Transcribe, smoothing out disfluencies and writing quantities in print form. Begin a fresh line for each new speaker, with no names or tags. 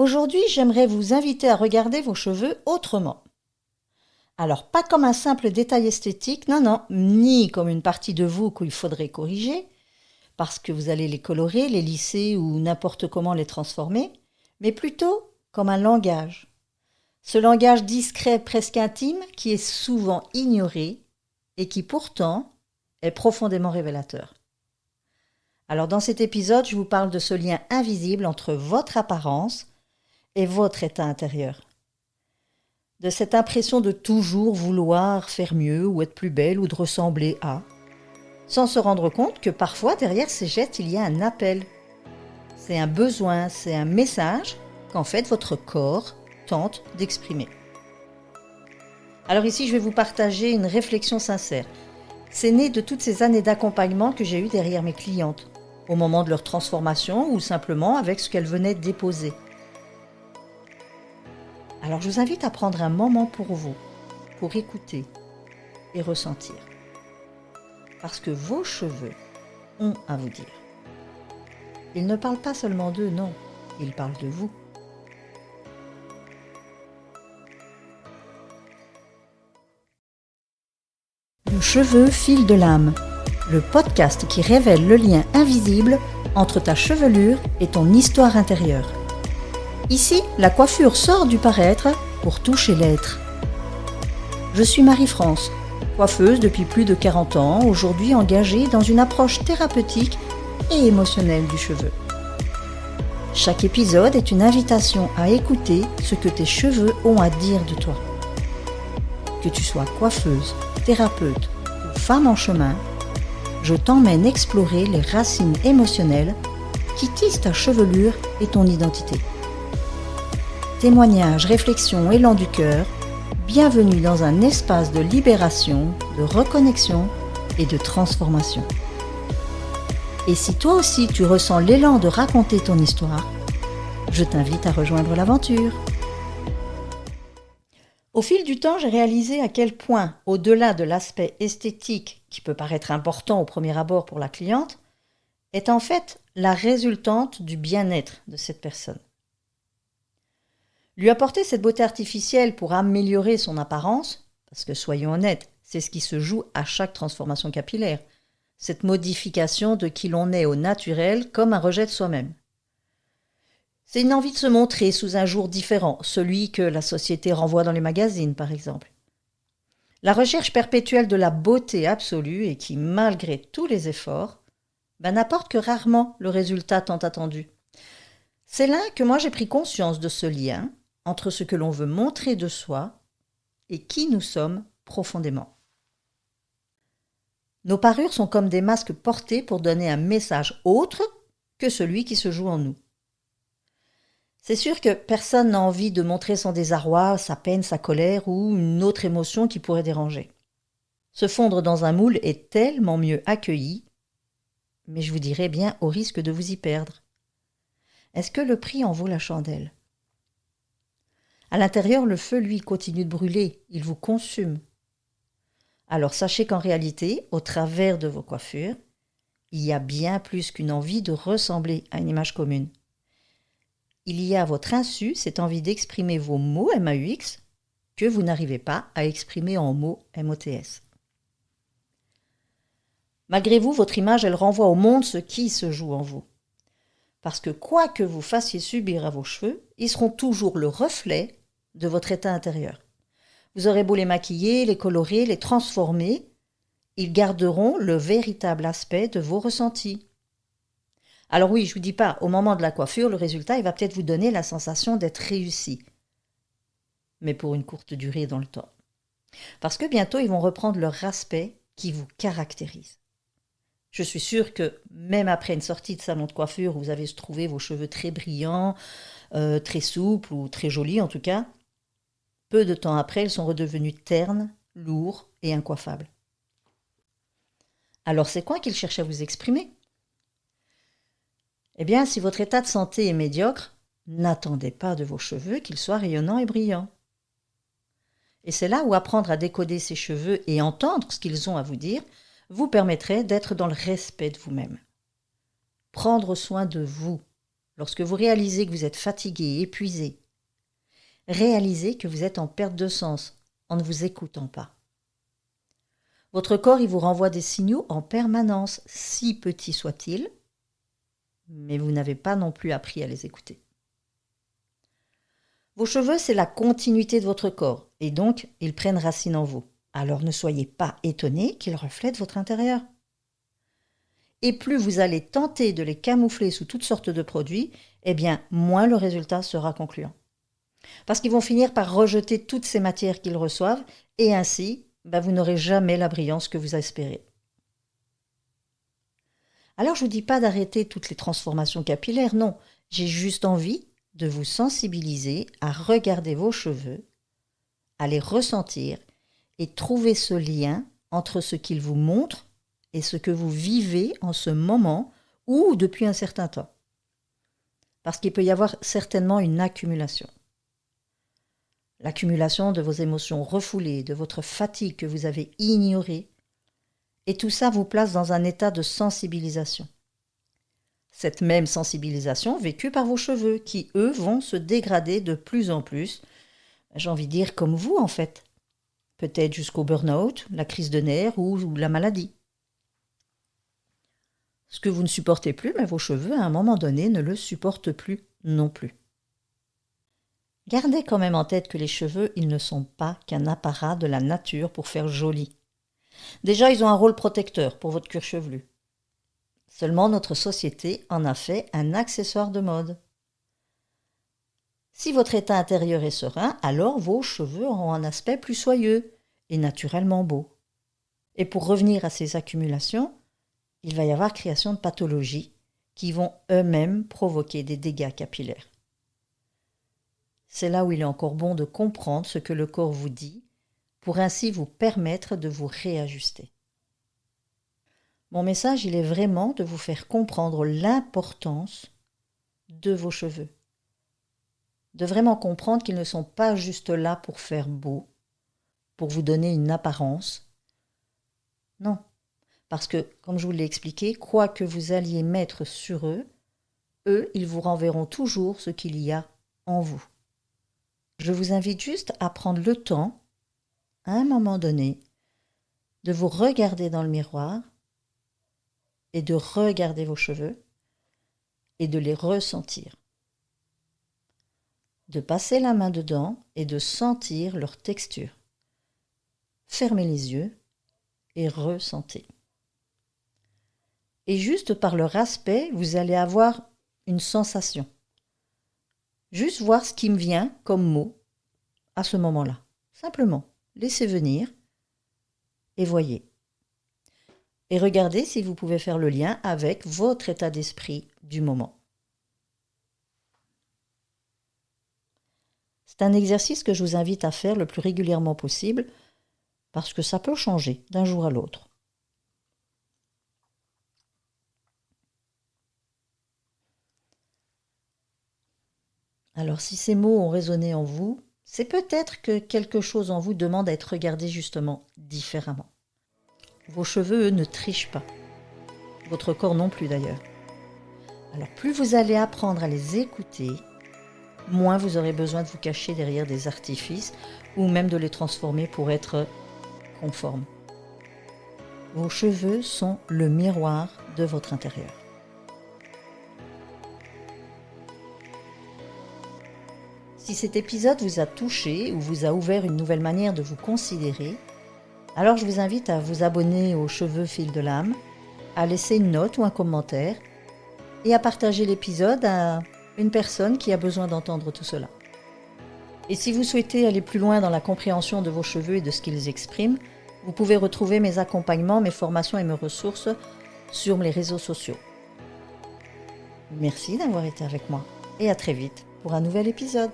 Aujourd'hui, j'aimerais vous inviter à regarder vos cheveux autrement. Alors, pas comme un simple détail esthétique, non, ni comme une partie de vous qu'il faudrait corriger, parce que vous allez les colorer, les lisser ou n'importe comment les transformer, mais plutôt comme un langage. Ce langage discret, presque intime, qui est souvent ignoré et qui pourtant est profondément révélateur. Alors dans cet épisode, je vous parle de ce lien invisible entre votre apparence et votre état intérieur. De cette impression de toujours vouloir faire mieux ou être plus belle ou de ressembler à, sans se rendre compte que parfois derrière ces gestes il y a un appel. C'est un besoin, c'est un message qu'en fait votre corps tente d'exprimer. Alors ici je vais vous partager une réflexion sincère. C'est né de toutes ces années d'accompagnement que j'ai eues derrière mes clientes, au moment de leur transformation ou simplement avec ce qu'elles venaient de déposer. Alors je vous invite à prendre un moment pour vous, pour écouter et ressentir. Parce que vos cheveux ont à vous dire. Ils ne parlent pas seulement d'eux, non, ils parlent de vous. Le cheveu fil de l'âme, le podcast qui révèle le lien invisible entre ta chevelure et ton histoire intérieure. Ici, la coiffure sort du paraître pour toucher l'être. Je suis Marie-France, coiffeuse depuis plus de 40 ans, aujourd'hui engagée dans une approche thérapeutique et émotionnelle du cheveu. Chaque épisode est une invitation à écouter ce que tes cheveux ont à dire de toi. Que tu sois coiffeuse, thérapeute ou femme en chemin, je t'emmène explorer les racines émotionnelles qui tissent ta chevelure et ton identité. Témoignages, réflexions, élan du cœur, bienvenue dans un espace de libération, de reconnexion et de transformation. Et si toi aussi tu ressens l'élan de raconter ton histoire, je t'invite à rejoindre l'aventure. Au fil du temps, j'ai réalisé à quel point, au-delà de l'aspect esthétique qui peut paraître important au premier abord pour la cliente, est en fait la résultante du bien-être de cette personne. Lui apporter cette beauté artificielle pour améliorer son apparence, parce que soyons honnêtes, c'est ce qui se joue à chaque transformation capillaire, cette modification de qui l'on est au naturel comme un rejet de soi-même. C'est une envie de se montrer sous un jour différent, celui que la société renvoie dans les magazines par exemple. La recherche perpétuelle de la beauté absolue et qui, malgré tous les efforts, n'apporte que rarement le résultat tant attendu. C'est là que moi j'ai pris conscience de ce lien entre ce que l'on veut montrer de soi et qui nous sommes profondément. Nos parures sont comme des masques portés pour donner un message autre que celui qui se joue en nous. C'est sûr que personne n'a envie de montrer son désarroi, sa peine, sa colère ou une autre émotion qui pourrait déranger. Se fondre dans un moule est tellement mieux accueilli, mais je vous dirais bien au risque de vous y perdre. Est-ce que le prix en vaut la chandelle ? À l'intérieur, le feu, lui, continue de brûler, il vous consume. Alors sachez qu'en réalité, au travers de vos coiffures, il y a bien plus qu'une envie de ressembler à une image commune. Il y a à votre insu cette envie d'exprimer vos mots MAUX que vous n'arrivez pas à exprimer en mots MOTS. Malgré vous, votre image, elle renvoie au monde ce qui se joue en vous. Parce que quoi que vous fassiez subir à vos cheveux, ils seront toujours le reflet de votre état intérieur. Vous aurez beau les maquiller, les colorer, les transformer, ils garderont le véritable aspect de vos ressentis. Alors oui, je ne vous dis pas, au moment de la coiffure, le résultat, il va peut-être vous donner la sensation d'être réussi. Mais pour une courte durée dans le temps. Parce que bientôt, ils vont reprendre leur aspect qui vous caractérise. Je suis sûre que même après une sortie de salon de coiffure où vous avez trouvé vos cheveux très brillants, très souples ou très jolis en tout cas, peu de temps après, ils sont redevenus ternes, lourds et incoiffables. Alors c'est quoi qu'ils cherchent à vous exprimer ? Eh bien, si votre état de santé est médiocre, n'attendez pas de vos cheveux qu'ils soient rayonnants et brillants. Et c'est là où apprendre à décoder ces cheveux et entendre ce qu'ils ont à vous dire vous permettrait d'être dans le respect de vous-même. Prendre soin de vous lorsque vous réalisez que vous êtes fatigué, épuisé, réalisez que vous êtes en perte de sens en ne vous écoutant pas. Votre corps, il vous renvoie des signaux en permanence, si petits soient-ils, mais vous n'avez pas non plus appris à les écouter. Vos cheveux, c'est la continuité de votre corps, et donc ils prennent racine en vous. Alors ne soyez pas étonnés qu'ils reflètent votre intérieur. Et plus vous allez tenter de les camoufler sous toutes sortes de produits, eh bien, moins le résultat sera concluant. Parce qu'ils vont finir par rejeter toutes ces matières qu'ils reçoivent, et ainsi, vous n'aurez jamais la brillance que vous espérez. Alors je ne vous dis pas d'arrêter toutes les transformations capillaires, non. J'ai juste envie de vous sensibiliser à regarder vos cheveux, à les ressentir et trouver ce lien entre ce qu'ils vous montrent et ce que vous vivez en ce moment ou depuis un certain temps. Parce qu'il peut y avoir certainement une accumulation. L'accumulation de vos émotions refoulées, de votre fatigue que vous avez ignorée, et tout ça vous place dans un état de sensibilisation. Cette même sensibilisation vécue par vos cheveux qui, eux, vont se dégrader de plus en plus, j'ai envie de dire comme vous en fait, peut-être jusqu'au burn-out, la crise de nerfs ou la maladie. Ce que vous ne supportez plus, mais vos cheveux, à un moment donné, ne le supportent plus non plus. Gardez quand même en tête que les cheveux, ils ne sont pas qu'un apparat de la nature pour faire joli. Déjà, ils ont un rôle protecteur pour votre cuir chevelu. Seulement, notre société en a fait un accessoire de mode. Si votre état intérieur est serein, alors vos cheveux auront un aspect plus soyeux et naturellement beau. Et pour revenir à ces accumulations, il va y avoir création de pathologies qui vont eux-mêmes provoquer des dégâts capillaires. C'est là où il est encore bon de comprendre ce que le corps vous dit pour ainsi vous permettre de vous réajuster. Mon message, il est vraiment de vous faire comprendre l'importance de vos cheveux. De vraiment comprendre qu'ils ne sont pas juste là pour faire beau, pour vous donner une apparence. Non, parce que, comme je vous l'ai expliqué, quoi que vous alliez mettre sur eux, ils vous renverront toujours ce qu'il y a en vous. Je vous invite juste à prendre le temps, à un moment donné, de vous regarder dans le miroir et de regarder vos cheveux et de les ressentir. De passer la main dedans et de sentir leur texture. Fermez les yeux et ressentez. Et juste par leur aspect, vous allez avoir une sensation. Juste voir ce qui me vient comme mot à ce moment-là. Simplement, laissez venir et voyez. Et regardez si vous pouvez faire le lien avec votre état d'esprit du moment. C'est un exercice que je vous invite à faire le plus régulièrement possible parce que ça peut changer d'un jour à l'autre. Alors si ces mots ont résonné en vous, c'est peut-être que quelque chose en vous demande à être regardé justement différemment. Vos cheveux, eux, ne trichent pas. Votre corps non plus d'ailleurs. Alors plus vous allez apprendre à les écouter, moins vous aurez besoin de vous cacher derrière des artifices ou même de les transformer pour être conformes. Vos cheveux sont le miroir de votre intérieur. Si cet épisode vous a touché ou vous a ouvert une nouvelle manière de vous considérer, alors je vous invite à vous abonner aux Cheveux Fil de l'âme, à laisser une note ou un commentaire et à partager l'épisode à une personne qui a besoin d'entendre tout cela. Et si vous souhaitez aller plus loin dans la compréhension de vos cheveux et de ce qu'ils expriment, vous pouvez retrouver mes accompagnements, mes formations et mes ressources sur les réseaux sociaux. Merci d'avoir été avec moi et à très vite pour un nouvel épisode.